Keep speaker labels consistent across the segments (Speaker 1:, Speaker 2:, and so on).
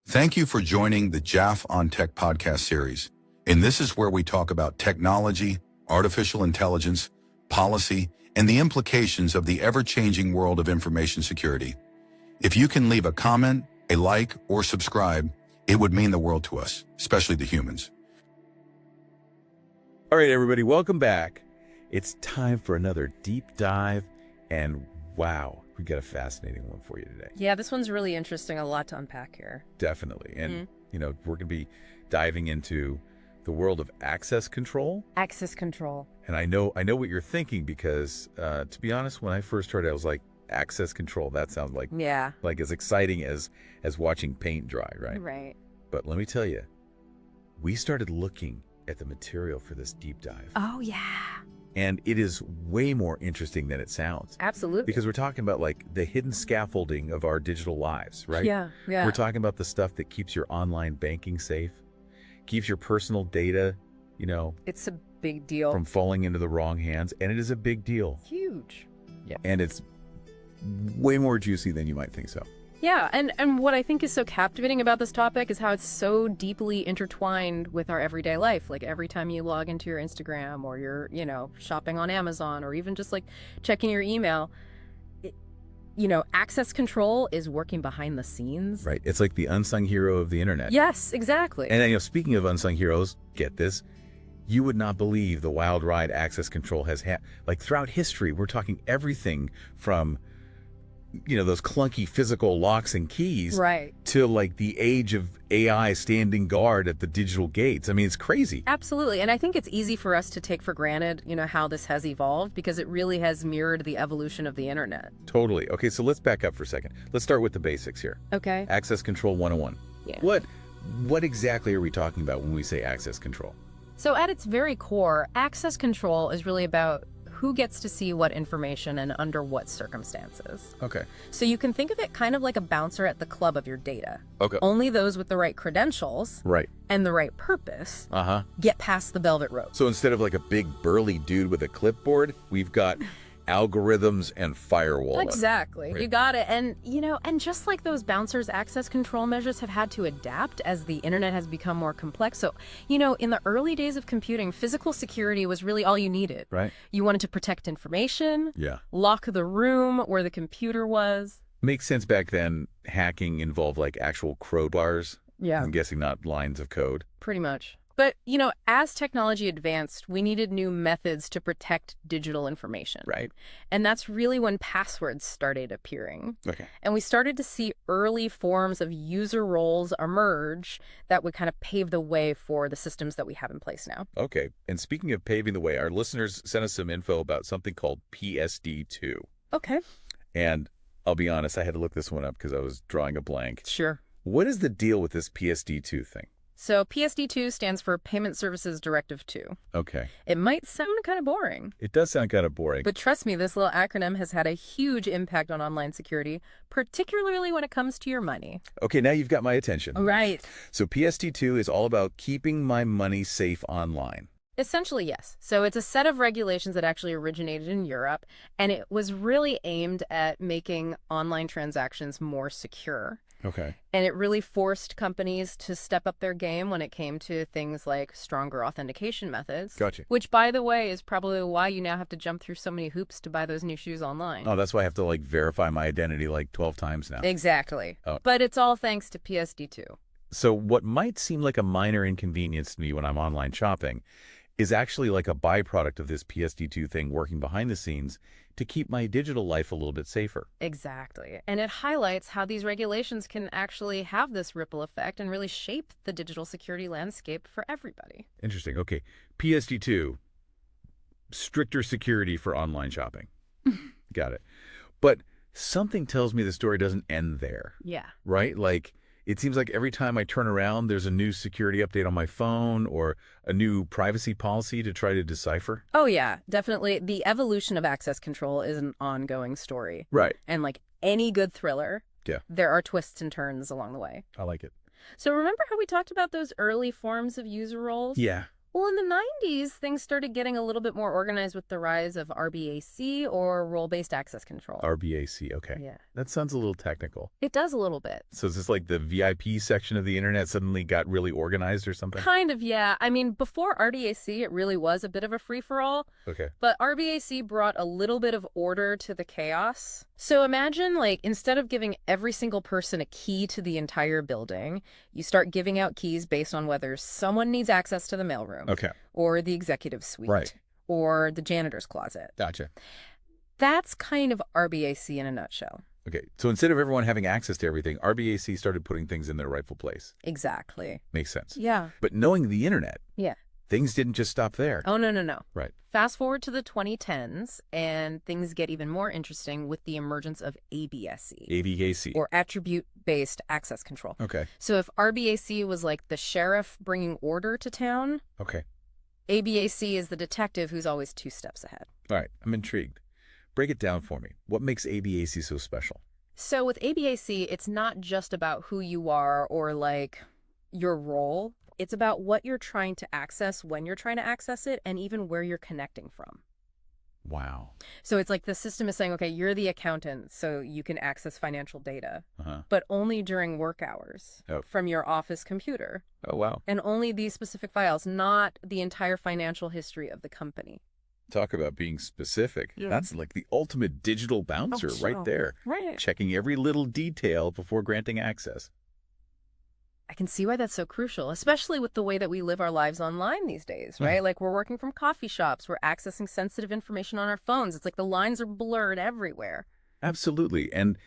Speaker 1: Thank you for joining the JAF on Tech podcast series. And this is where we talk about technology, artificial intelligence, policy, and the implications of the ever-changing world of information security. If you can leave a comment, a like, or subscribe, it would mean the world to us, especially the humans.
Speaker 2: All right, everybody, welcome back. It's time for another deep dive, and wow, we got a fascinating one for you today.
Speaker 3: Yeah, this one's really interesting. A lot to unpack here.
Speaker 2: Definitely. And, we're going to be diving into the world of access control.
Speaker 3: Access control.
Speaker 2: And I know what you're thinking because, to be honest, when I first heard it, I was like, access control, that sounds like as exciting as watching paint dry, right?
Speaker 3: Right.
Speaker 2: But let me tell you, we started looking at the material for this deep dive.
Speaker 3: Oh, yeah.
Speaker 2: And it is way more interesting than it sounds.
Speaker 3: Absolutely.
Speaker 2: Because we're talking about like the hidden scaffolding of our digital lives, right?
Speaker 3: Yeah.
Speaker 2: We're talking about the stuff that keeps your online banking safe, keeps your personal data,
Speaker 3: it's a big deal.
Speaker 2: from falling into the wrong hands. And it is a big deal.
Speaker 3: Huge. Yeah.
Speaker 2: And it's way more juicy than you might think so.
Speaker 3: Yeah, and what I think is so captivating about this topic is how it's so deeply intertwined with our everyday life. Like every time you log into your Instagram or you're, shopping on Amazon or even just like checking your email, access control is working behind the scenes.
Speaker 2: Right. It's like the unsung hero of the internet.
Speaker 3: Yes, exactly.
Speaker 2: And speaking of unsung heroes, get this. You would not believe the wild ride access control has had. Like throughout history, we're talking everything from those clunky physical locks and keys,
Speaker 3: right,
Speaker 2: to like the age of AI standing guard at the digital gates. I mean, it's crazy.
Speaker 3: Absolutely. And I think it's easy for us to take for granted, how this has evolved because it really has mirrored the evolution of the internet.
Speaker 2: Totally. Okay, so let's back up for a second. Let's start with the basics here.
Speaker 3: Okay.
Speaker 2: Access control 101.
Speaker 3: Yeah.
Speaker 2: What exactly are we talking about when we say access control?
Speaker 3: So at its very core, access control is really about who gets to see what information and under what circumstances.
Speaker 2: Okay.
Speaker 3: So you can think of it kind of like a bouncer at the club of your data.
Speaker 2: Okay.
Speaker 3: Only those with the right credentials and the right purpose get past the velvet rope.
Speaker 2: So instead of like a big burly dude with a clipboard, we've got algorithms and firewall.
Speaker 3: Exactly.
Speaker 2: Right.
Speaker 3: You got it. And, and just like those bouncers, access control measures have had to adapt as the internet has become more complex. So, in the early days of computing, physical security was really all you needed.
Speaker 2: Right.
Speaker 3: You wanted to protect information.
Speaker 2: Yeah.
Speaker 3: Lock the room where the computer was.
Speaker 2: Makes sense back then. Hacking involved like actual crowbars.
Speaker 3: Yeah.
Speaker 2: I'm guessing not lines of code.
Speaker 3: Pretty much. But, as technology advanced, we needed new methods to protect digital information.
Speaker 2: Right.
Speaker 3: And that's really when passwords started appearing.
Speaker 2: Okay.
Speaker 3: And we started to see early forms of user roles emerge that would kind of pave the way for the systems that we have in place now.
Speaker 2: Okay. And speaking of paving the way, our listeners sent us some info about something called PSD2.
Speaker 3: Okay.
Speaker 2: And I'll be honest, I had to look this one up because I was drawing a blank.
Speaker 3: Sure.
Speaker 2: What is the deal with this PSD2 thing?
Speaker 3: So PSD2 stands for Payment Services Directive 2.
Speaker 2: Okay.
Speaker 3: It might sound kind of boring.
Speaker 2: It does sound kind of boring.
Speaker 3: But trust me, this little acronym has had a huge impact on online security, particularly when it comes to your money.
Speaker 2: Okay, now you've got my attention.
Speaker 3: Right.
Speaker 2: So PSD2 is all about keeping my money safe online.
Speaker 3: Essentially, yes. So it's a set of regulations that actually originated in Europe, and it was really aimed at making online transactions more secure.
Speaker 2: Okay.
Speaker 3: And it really forced companies to step up their game when it came to things like stronger authentication methods.
Speaker 2: Gotcha.
Speaker 3: Which, by the way, is probably why you now have to jump through so many hoops to buy those new shoes online.
Speaker 2: Oh, that's why I have to verify my identity 12 times now.
Speaker 3: Exactly.
Speaker 2: Oh.
Speaker 3: But it's all thanks to PSD2.
Speaker 2: So what might seem like a minor inconvenience to me when I'm online shopping is actually like a byproduct of this PSD2 thing working behind the scenes to keep my digital life a little bit safer.
Speaker 3: Exactly. And it highlights how these regulations can actually have this ripple effect and really shape the digital security landscape for everybody.
Speaker 2: Interesting. Okay. PSD2, stricter security for online shopping. Got it. But something tells me the story doesn't end there.
Speaker 3: Yeah.
Speaker 2: Right? It seems like every time I turn around, there's a new security update on my phone or a new privacy policy to try to decipher.
Speaker 3: Oh, yeah, definitely. The evolution of access control is an ongoing story.
Speaker 2: Right.
Speaker 3: And like any good thriller,
Speaker 2: Yeah.
Speaker 3: there are twists and turns along the way.
Speaker 2: I like it.
Speaker 3: So remember how we talked about those early forms of user roles?
Speaker 2: Yeah.
Speaker 3: Well, in the 90s, things started getting a little bit more organized with the rise of RBAC, or role-based access control.
Speaker 2: RBAC, okay.
Speaker 3: Yeah.
Speaker 2: That sounds a little technical.
Speaker 3: It does a little bit.
Speaker 2: So is this like the VIP section of the internet suddenly got really organized or something?
Speaker 3: Kind of, yeah. I mean, before RBAC, it really was a bit of a free-for-all.
Speaker 2: Okay.
Speaker 3: But RBAC brought a little bit of order to the chaos. So imagine, like, instead of giving every single person a key to the entire building, you start giving out keys based on whether someone needs access to the mailroom.
Speaker 2: Okay.
Speaker 3: Or the executive suite.
Speaker 2: Right.
Speaker 3: Or the janitor's closet.
Speaker 2: Gotcha.
Speaker 3: That's kind of RBAC in a nutshell.
Speaker 2: Okay. So instead of everyone having access to everything, RBAC started putting things in their rightful place.
Speaker 3: Exactly.
Speaker 2: Makes sense.
Speaker 3: Yeah.
Speaker 2: But knowing the internet,
Speaker 3: Yeah.
Speaker 2: things didn't just stop there.
Speaker 3: Oh, no, no, no.
Speaker 2: Right.
Speaker 3: Fast forward to the 2010s, and things get even more interesting with the emergence of ABSC.
Speaker 2: ABAC.
Speaker 3: Or attribute-based access control.
Speaker 2: Okay.
Speaker 3: So if RBAC was like the sheriff bringing order to town,
Speaker 2: Okay.
Speaker 3: ABAC is the detective who's always 2 steps ahead.
Speaker 2: All right. I'm intrigued. Break it down for me. What makes ABAC so special?
Speaker 3: So with ABAC, it's not just about who you are or like your role. It's about what you're trying to access, when you're trying to access it, and even where you're connecting from.
Speaker 2: Wow.
Speaker 3: So it's like the system is saying, okay, you're the accountant, so you can access financial data,
Speaker 2: Uh-huh.
Speaker 3: but only during work hours
Speaker 2: Oh.
Speaker 3: from your office computer,
Speaker 2: Oh, wow.
Speaker 3: and only these specific files, not the entire financial history of the company.
Speaker 2: Talk about being specific.
Speaker 3: Yeah.
Speaker 2: That's like the ultimate digital bouncer right there.
Speaker 3: Right.
Speaker 2: Checking every little detail before granting access.
Speaker 3: I can see why that's so crucial, especially with the way that we live our lives online these days, right? Like we're working from coffee shops, we're accessing sensitive information on our phones. It's like the lines are blurred everywhere.
Speaker 2: Absolutely. And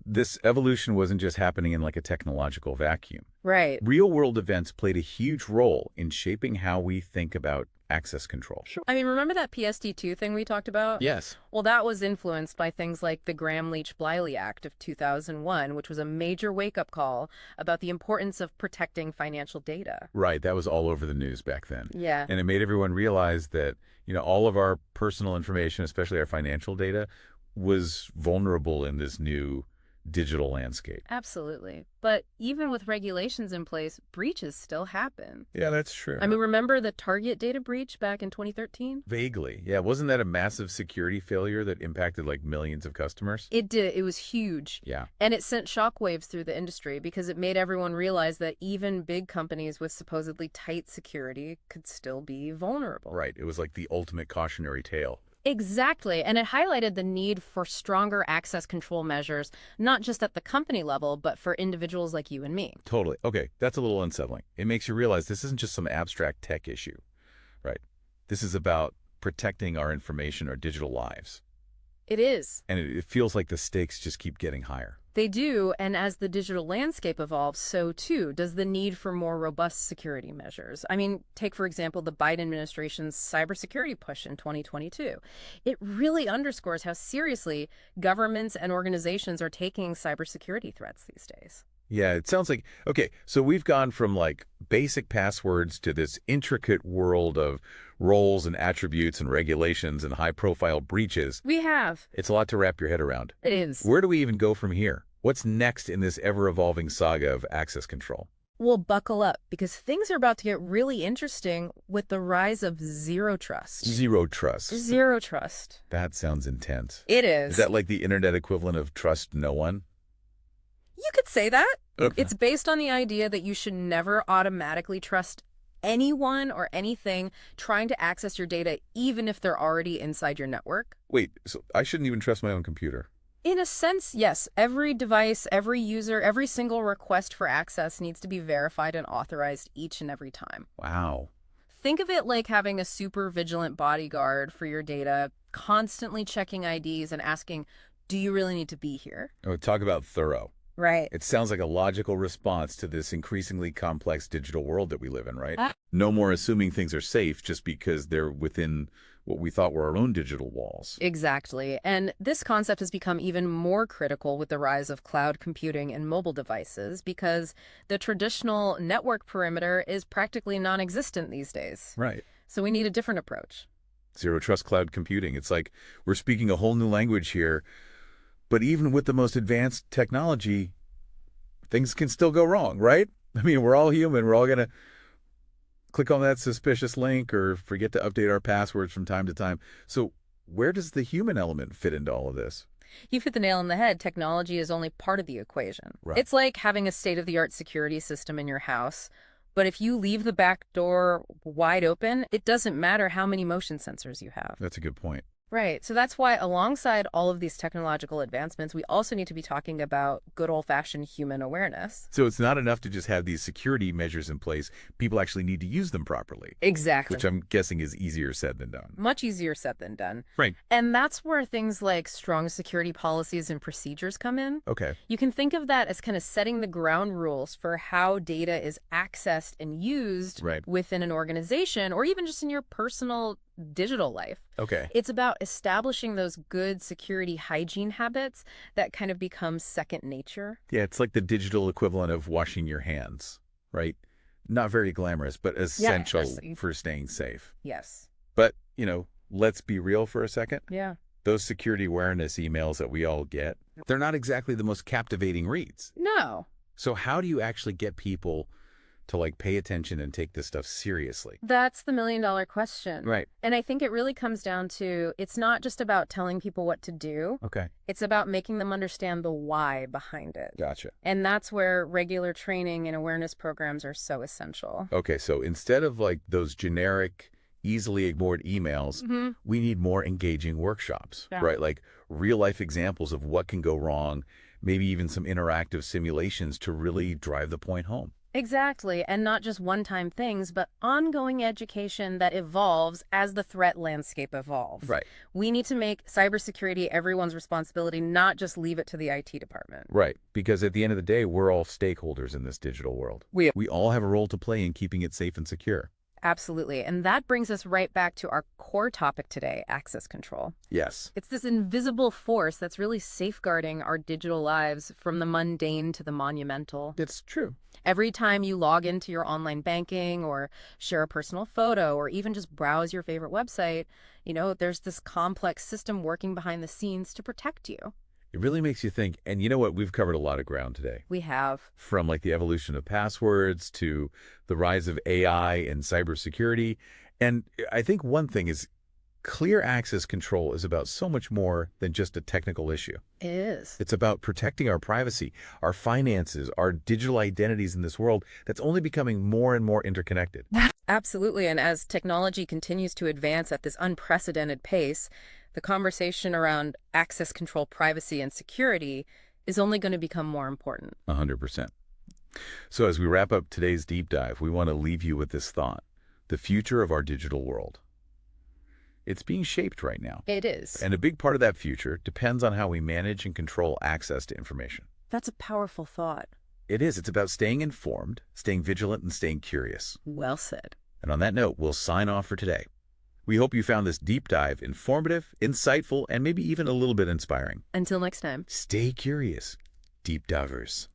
Speaker 2: this evolution wasn't just happening in like a technological vacuum.
Speaker 3: Right.
Speaker 2: Real-world events played a huge role in shaping how we think about access control. Sure.
Speaker 3: I mean, remember that PSD2 thing we talked about?
Speaker 2: Yes.
Speaker 3: Well, that was influenced by things like the Gramm-Leach-Bliley Act of 2001, which was a major wake-up call about the importance of protecting financial data.
Speaker 2: Right. That was all over the news back then.
Speaker 3: Yeah.
Speaker 2: And it made everyone realize that, all of our personal information, especially our financial data, was vulnerable in this new digital landscape.
Speaker 3: Absolutely. But even with regulations in place, breaches still happen.
Speaker 2: Yeah, that's true.
Speaker 3: I mean, remember the Target data breach back in 2013?
Speaker 2: Vaguely. Yeah, wasn't that a massive security failure that impacted like millions of customers?
Speaker 3: It did. It was huge.
Speaker 2: Yeah.
Speaker 3: And it sent shockwaves through the industry because it made everyone realize that even big companies with supposedly tight security could still be vulnerable.
Speaker 2: Right. It was like the ultimate cautionary tale.
Speaker 3: Exactly. And it highlighted the need for stronger access control measures, not just at the company level, but for individuals like you and me.
Speaker 2: Totally. Okay, that's a little unsettling. It makes you realize this isn't just some abstract tech issue, right? This is about protecting our information, our digital lives.
Speaker 3: It is.
Speaker 2: And it feels like the stakes just keep getting higher.
Speaker 3: They do, and as the digital landscape evolves, so too does the need for more robust security measures. I mean, take, for example, the Biden administration's cybersecurity push in 2022. It really underscores how seriously governments and organizations are taking cybersecurity threats these days.
Speaker 2: Yeah, it sounds like, okay, so we've gone from like basic passwords to this intricate world of roles and attributes and regulations and high-profile breaches.
Speaker 3: We have.
Speaker 2: It's a lot to wrap your head around.
Speaker 3: It is.
Speaker 2: Where do we even go from here? What's next in this ever-evolving saga of access control?
Speaker 3: Well, buckle up, because things are about to get really interesting with the rise of zero trust.
Speaker 2: Zero trust.
Speaker 3: Zero trust.
Speaker 2: That sounds intense.
Speaker 3: It is.
Speaker 2: Is that like the internet equivalent of trust no one?
Speaker 3: You could say that.
Speaker 2: Okay.
Speaker 3: It's based on the idea that you should never automatically trust anyone or anything trying to access your data, even if they're already inside your network.
Speaker 2: Wait, so I shouldn't even trust my own computer?
Speaker 3: In a sense, yes. Every device, every user, every single request for access needs to be verified and authorized each and every time.
Speaker 2: Wow.
Speaker 3: Think of it like having a super vigilant bodyguard for your data, constantly checking IDs and asking, do you really need to be here?
Speaker 2: Oh, talk about thorough.
Speaker 3: Right.
Speaker 2: It sounds like a logical response to this increasingly complex digital world that we live in, right? No more assuming things are safe just because they're within what we thought were our own digital walls.
Speaker 3: Exactly. And this concept has become even more critical with the rise of cloud computing and mobile devices because the traditional network perimeter is practically non-existent these days.
Speaker 2: Right.
Speaker 3: So we need a different approach.
Speaker 2: Zero trust cloud computing. It's like we're speaking a whole new language here. But even with the most advanced technology, things can still go wrong, right? I mean, we're all human. We're all going to click on that suspicious link or forget to update our passwords from time to time. So where does the human element fit into all of this?
Speaker 3: You've hit the nail on the head. Technology is only part of the equation.
Speaker 2: Right.
Speaker 3: It's like having a state-of-the-art security system in your house. But if you leave the back door wide open, it doesn't matter how many motion sensors you have.
Speaker 2: That's a good point.
Speaker 3: Right. So that's why alongside all of these technological advancements, we also need to be talking about good old-fashioned human awareness.
Speaker 2: So it's not enough to just have these security measures in place. People actually need to use them properly.
Speaker 3: Exactly.
Speaker 2: Which I'm guessing is easier said than done.
Speaker 3: Much easier said than done.
Speaker 2: Right.
Speaker 3: And that's where things like strong security policies and procedures come in.
Speaker 2: Okay.
Speaker 3: You can think of that as kind of setting the ground rules for how data is accessed and used within an organization or even just in your personal digital life.
Speaker 2: Okay.
Speaker 3: It's about establishing those good security hygiene habits that kind of become second nature.
Speaker 2: Yeah, it's like the digital equivalent of washing your hands, right? Not very glamorous, but essential for staying safe.
Speaker 3: Yes.
Speaker 2: But, let's be real for a second.
Speaker 3: Yeah.
Speaker 2: Those security awareness emails that we all get, they're not exactly the most captivating reads.
Speaker 3: No.
Speaker 2: So how do you actually get people to pay attention and take this stuff seriously?
Speaker 3: That's the million-dollar question.
Speaker 2: Right.
Speaker 3: And I think it really comes down to, it's not just about telling people what to do.
Speaker 2: Okay.
Speaker 3: It's about making them understand the why behind it.
Speaker 2: Gotcha.
Speaker 3: And that's where regular training and awareness programs are so essential.
Speaker 2: Okay, so instead of those generic, easily ignored emails, we need more engaging workshops, right? Like real-life examples of what can go wrong, maybe even some interactive simulations to really drive the point home.
Speaker 3: Exactly, and not just one-time things, but ongoing education that evolves as the threat landscape evolves.
Speaker 2: Right.
Speaker 3: We need to make cybersecurity everyone's responsibility, not just leave it to the IT department.
Speaker 2: Right, because at the end of the day, we're all stakeholders in this digital world. We all have a role to play in keeping it safe and secure.
Speaker 3: Absolutely, and that brings us right back to our core topic today, access control.
Speaker 2: Yes.
Speaker 3: It's this invisible force that's really safeguarding our digital lives from the mundane to the monumental.
Speaker 2: It's true.
Speaker 3: Every time you log into your online banking or share a personal photo or even just browse your favorite website, there's this complex system working behind the scenes to protect you.
Speaker 2: It really makes you think. And you know what? We've covered a lot of ground today.
Speaker 3: We have.
Speaker 2: From the evolution of passwords to the rise of AI and cybersecurity. And I think one thing is clear access control is about so much more than just a technical issue.
Speaker 3: It is.
Speaker 2: It's about protecting our privacy, our finances, our digital identities in this world that's only becoming more and more interconnected.
Speaker 3: Absolutely. And as technology continues to advance at this unprecedented pace, the conversation around access control, privacy, and security is only going to become more important.
Speaker 2: 100%. So as we wrap up today's deep dive, we want to leave you with this thought: the future of our digital world. It's being shaped right now.
Speaker 3: It is.
Speaker 2: And a big part of that future depends on how we manage and control access to information.
Speaker 3: That's a powerful thought.
Speaker 2: It is. It's about staying informed, staying vigilant, and staying curious.
Speaker 3: Well said.
Speaker 2: And on that note, we'll sign off for today. We hope you found this deep dive informative, insightful, and maybe even a little bit inspiring.
Speaker 3: Until next time.
Speaker 2: Stay curious, deep divers.